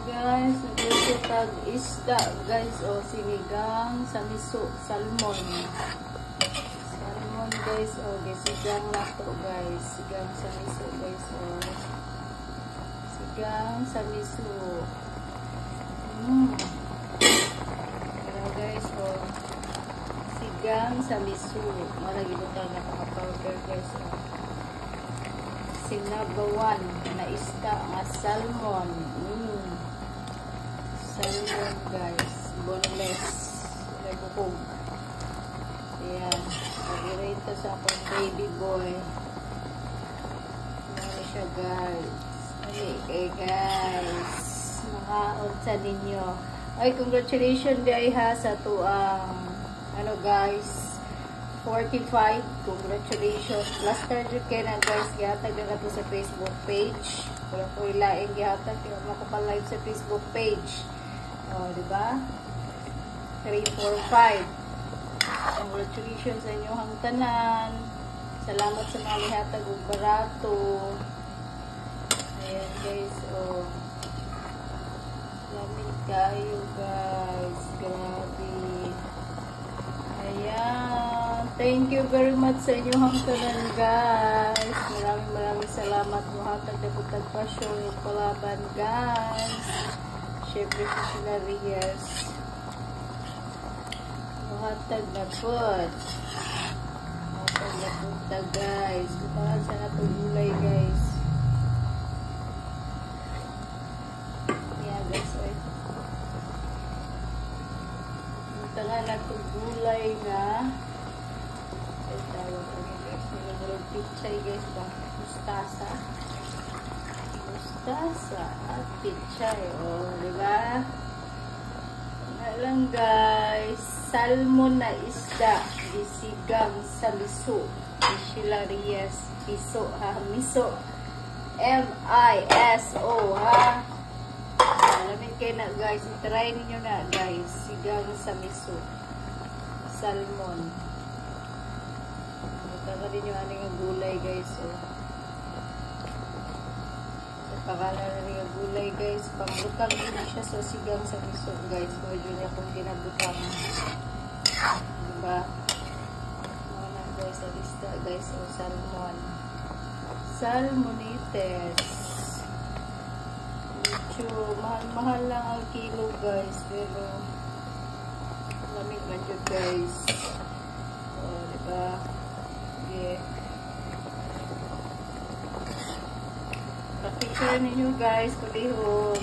guys, nagluto tag isda guys, o sinigang sa miso, salmon guys, o gisigang lato guys, sigang sa miso guys, o sigang sa miso. Para guys, o sigang sa miso, malagi butang na mga powder guys, o sinabawan na isda nga salmon. Salmon guys, boneless, wala bukog. Ayan, pag-irito sa akong baby boy. Ano siya guys, guys, mga unsa ninyo. Ay, congratulations guys ha sa tuang ano guys, 45. Congratulations. Last time kayo na guys, gihatag na to sa Facebook page. Wala ko ilaing gihatag, kaya makapal-live sa Facebook page. O, diba? 3, 4, 5. Congratulations sa inyo hang tanan. Salamat sa mga lihatag ug barato. Ayan guys, o. Lamig kayo guys. Grabe. Ayan. Thank you very much sa inyo hang tanan guys. Maraming salamat. Muhatag na putag pasyon yung palaban guys. Siyempre si Sinarias. Muhatag na put. Muhatag na putag guys. Kumahan sa natong gulay guys. Yeah guys. Tanga natong gulay na ay tawag kami guys. Nilagulog pichay guys ba? Mustasa. Mustasa at pichay. O, diba? Nga lang guys. Salmon na isda. Bisigang sa miso. Michilarias. Miso ha. Miso. M-I-S-O ha. Alamin kayo na guys. Try ninyo na guys. Sigang sa miso. Salmon. Magkaka rin yung aning gulay guys. O. Pakala na rin yung gulay guys. Pambutang din siya sa sigang sa miso guys. Medyo niya kung kinabutang. Diba? Mga guys sa lista guys. O salmon. Salmonites. Medyo mahal lang ang kilo guys. Pero lamig na dyan guys. O diba? Yeah. Picture ninyo guys, kulihog.